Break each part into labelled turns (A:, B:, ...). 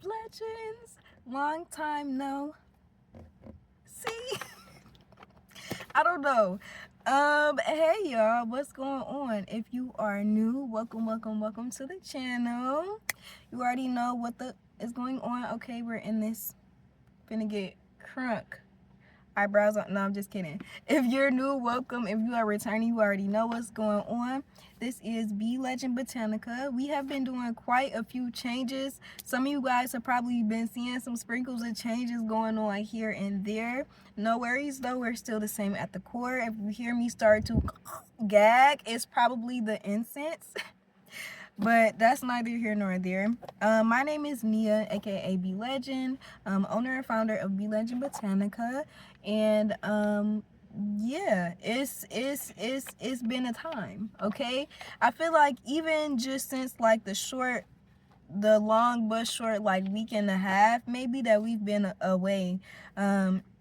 A: Legends, long time no see. I don't know. Hey y'all, what's going on? If you are new, welcome to the channel. You already know what is going on. Okay, we're in this finna get crunk eyebrows on. No, I'm just kidding. If you're new, welcome. If you are returning, you already know what's going on. This is BLegendBotanica. We have been doing quite a few changes. Some of you guys have probably been seeing some sprinkles of changes going on here and there. No worries though, we're still the same at the core. If you hear me start to gag, it's probably the incense. But that's neither here nor there. My name is Nia, aka BLegend, owner and founder of BLegendBotanica, and yeah, it's been a time. Okay, I feel like even just since like the long but short like week and a half maybe that we've been away,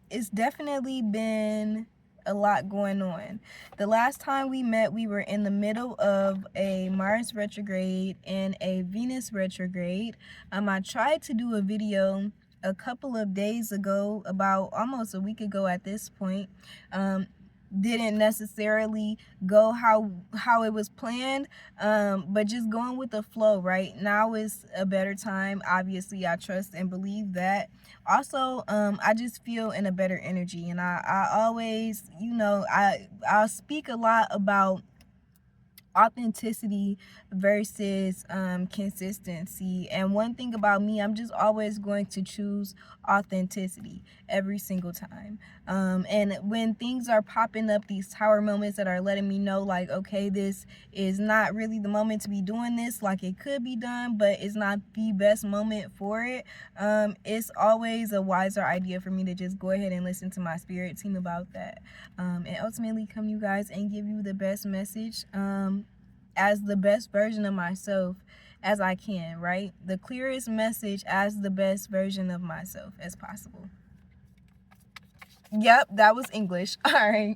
A: it's definitely been a lot going on. The last time we met, we were in the middle of a Mars retrograde and a Venus retrograde. I tried to do a video a couple of days ago, about almost a week ago at this point. Didn't necessarily go how it was planned, but just going with the flow. Right now is a better time, obviously. I trust and believe that. Also, I just feel in a better energy, and I always, I'll speak a lot about authenticity versus consistency. And one thing about me, I'm just always going to choose authenticity every single time. And when things are popping up, these tower moments that are letting me know like, okay, this is not really the moment to be doing this, like it could be done, but it's not the best moment for it, it's always a wiser idea for me to just go ahead and listen to my spirit team about that, and ultimately come you guys and give you the best message, as the best version of myself as I can, right? The clearest message as the best version of myself as possible. Yep, that was English. All right.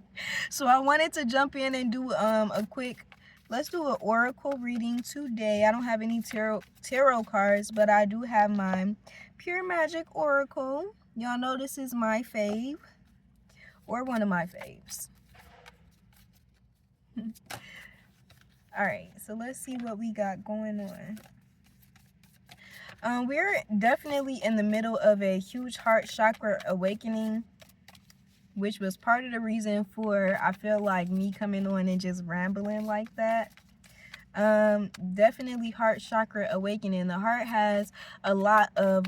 A: So I wanted to jump in and do a quick, let's do an oracle reading today. I don't have any tarot cards, but I do have my Pure Magic Oracle. Y'all know this is my fave, or one of my faves. All right, so let's see what we got going on. We're definitely in the middle of a huge heart chakra awakening, which was part of the reason for, I feel like, me coming on and just rambling like that. Definitely heart chakra awakening. The heart has a lot of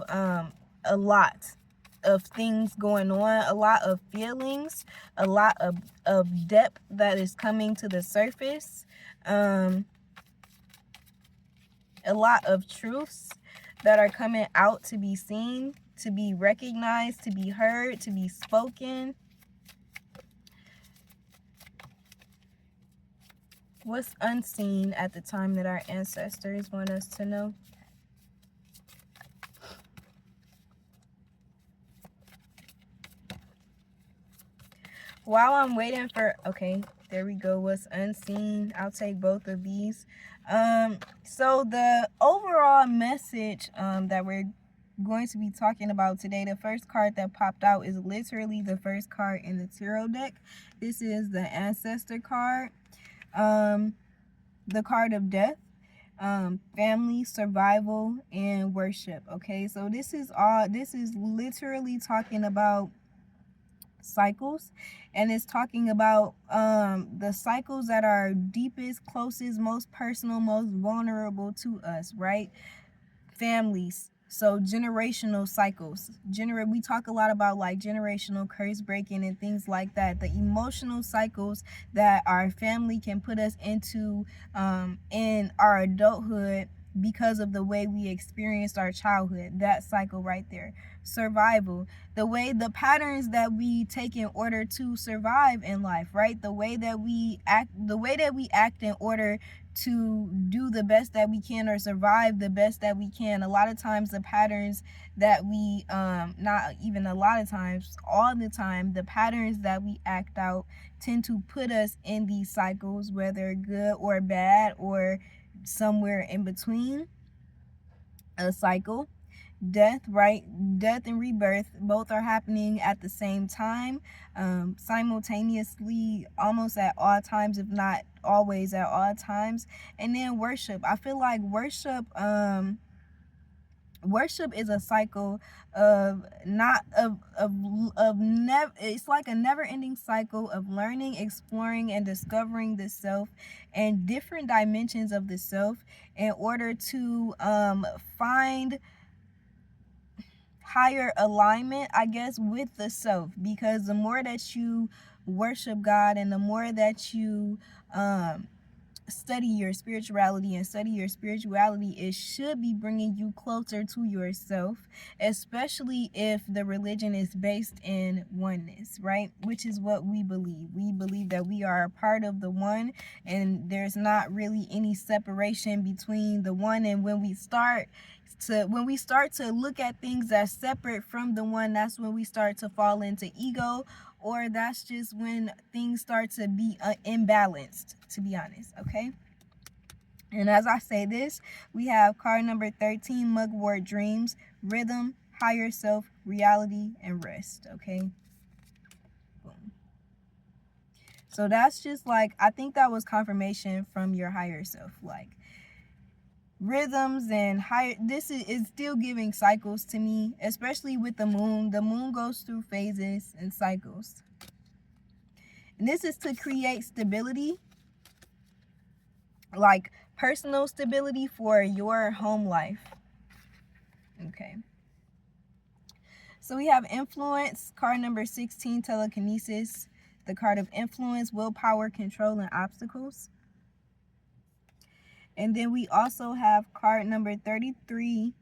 A: things going on, a lot of feelings, a lot of depth that is coming to the surface, a lot of truths that are coming out to be seen, to be recognized, to be heard, to be spoken. What's unseen at the time that our ancestors want us to know? While I'm waiting for, okay, there we go. What's unseen? I'll take both of these. So the overall message that we're going to be talking about today, the first card that popped out is literally the first card in the tarot deck. This is the Ancestor card, the card of death, family, survival, and worship. Okay, so this is literally talking about cycles, and it's talking about the cycles that are deepest, closest, most personal, most vulnerable to us, right? Families. So generational cycles. We talk a lot about like generational curse breaking and things like that. The emotional cycles that our family can put us into in our adulthood because of the way we experienced our childhood. That cycle right there. Survival, the patterns that we take in order to survive in life, right? The way that we act in order to do the best that we can or survive the best that we can. A lot of times the patterns that we not even a lot of times, all the time, the patterns that we act out tend to put us in these cycles, whether good or bad or somewhere in between a cycle. death, right? Death and rebirth both are happening at the same time, simultaneously, almost at all times, if not always at all times. And then worship. I feel like worship is a cycle of not of never, it's like a never-ending cycle of learning, exploring, and discovering the self and different dimensions of the self in order to find higher alignment, I guess, with the self. Because the more that you worship God and the more that you study your spirituality it should be bringing you closer to yourself, especially if the religion is based in oneness, right? Which is what we believe that we are a part of the one, and there's not really any separation between the one. And when we start to look at things as separate from the one, that's when we start to fall into ego, or that's just when things start to be imbalanced, to be honest, okay? And as I say this, we have card number 13, Mugwort Dreams, Rhythm, Higher Self, Reality, and Rest, okay? Boom. So that's just like, I think that was confirmation from your higher self, like rhythms and higher. This is still giving cycles to me, especially with the moon. The moon goes through phases and cycles. And this is to create stability, like personal stability for your home life. Okay. So we have influence, card number 16, telekinesis. The card of influence, willpower, control, and obstacles. And then we also have card number 32,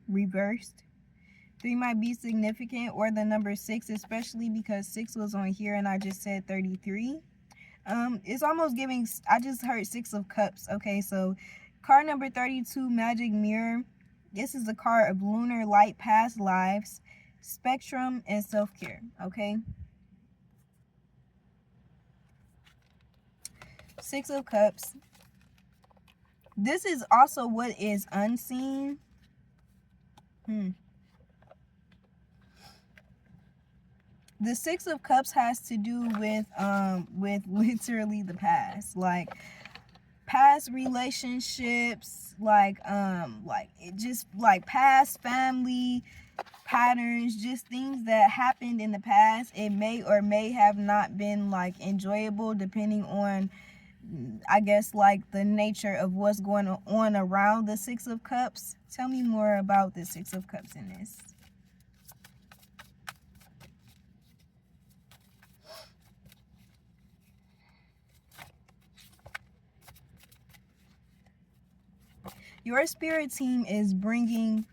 A: reversed. 3 might be significant, or the number 6, especially because 6 was on here and I just said 33. It's almost giving, I just heard 6 of cups. Okay, so card number 32, magic mirror. This is the card of lunar light, past lives, spectrum, and self-care. Okay, 6 of cups. This is also what is unseen. The 6 of cups has to do with literally the past, like past relationships, like it just like past family patterns, just things that happened in the past. It may or may have not been like enjoyable, depending on, I guess, like the nature of what's going on around the 6 of cups. Tell me more about the 6 of cups in this. Your spirit team is bringing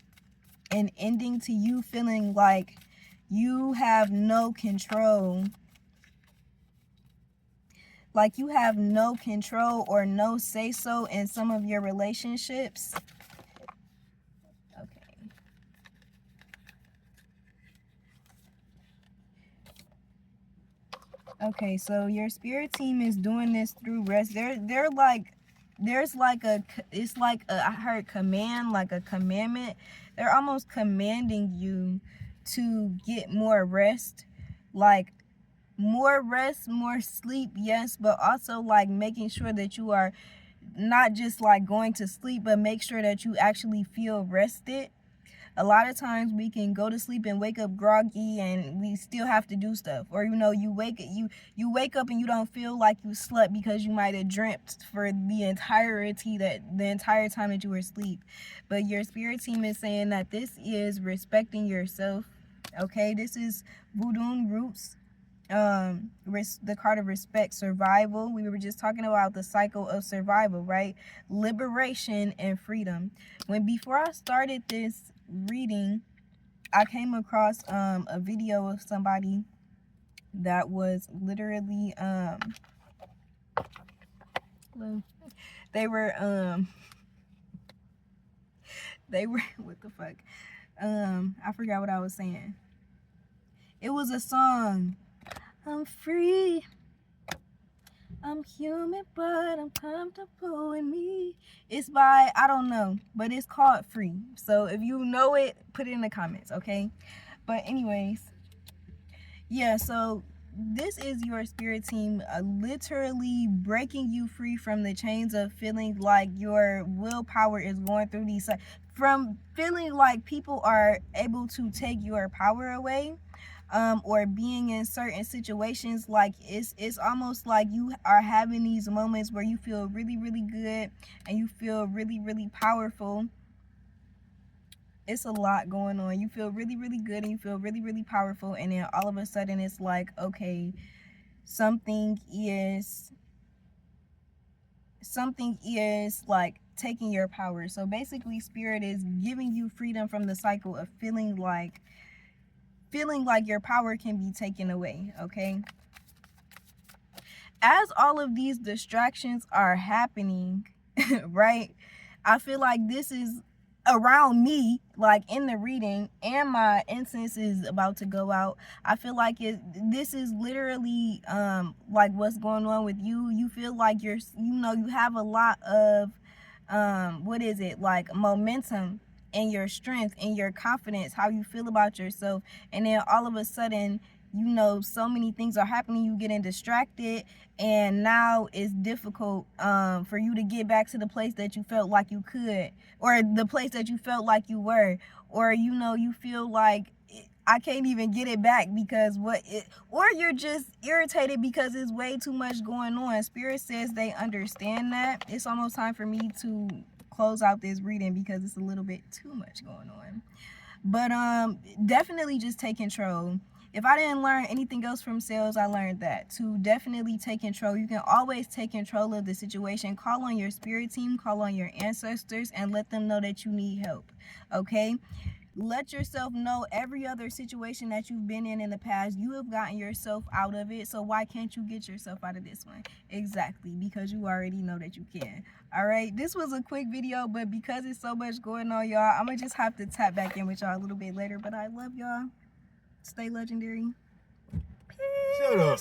A: an ending to you feeling like you have no control. Like you have no control or no say-so in some of your relationships. Okay. Okay, so your spirit team is doing this through rest. They're like, there's like a, it's like a, I heard command, like a commandment. They're almost commanding you to get more rest, like more rest, more sleep, yes, but also like making sure that you are not just like going to sleep, but make sure that you actually feel rested. A lot of times we can go to sleep and wake up groggy and we still have to do stuff. Or, you know, you wake up and you don't feel like you slept because you might have dreamt for the entire time that you were asleep. But your spirit team is saying that this is respecting yourself. Okay, this is Voodoo Roots. The card of respect, survival. We were just talking about the cycle of survival, right? Liberation and freedom. Before I started this reading, I came across a video of somebody that was literally they were what the fuck, I forgot what I was saying. It was a song. I'm free. I'm human, but I'm comfortable with me. It's by, I don't know, but it's called Free. So if you know it, put it in the comments, okay? But anyways, yeah, so this is your spirit team literally breaking you free from the chains of feeling like your willpower is going through these, from feeling like people are able to take your power away, or being in certain situations. Like it's almost like you are having these moments where you feel really, really good and you feel really, really powerful. It's a lot going on. You feel really, really good and you feel really, really powerful, and then all of a sudden it's like, okay, something is like taking your power. So basically spirit is giving you freedom from the cycle of feeling like your power can be taken away, okay? As all of these distractions are happening, right? I feel like this is around me, like in the reading, and my incense is about to go out. I feel like this is literally like what's going on with you. You feel like you have a lot of what is it, like momentum and your strength and your confidence, how you feel about yourself, and then all of a sudden, so many things are happening, you getting distracted, and now it's difficult for you to get back to the place that you felt like you could, or the place that you felt like you were, or you feel like I can't even get it back because or you're just irritated because it's way too much going on. Spirit says they understand that. It's almost time for me to close out this reading because it's a little bit too much going on. But definitely just take control. If I didn't learn anything else from sales, I learned that to definitely take control. You can always take control of the situation. Call on your spirit team, call on your ancestors, and let them know that you need help. Okay? Let yourself know every other situation that you've been in the past, you have gotten yourself out of it. So why can't you get yourself out of this one? Exactly, because you already know that you can. All right, this was a quick video, but because it's so much going on, y'all, I'm gonna just have to tap back in with y'all a little bit later. But I love y'all. Stay legendary. Peace.
B: Shut up.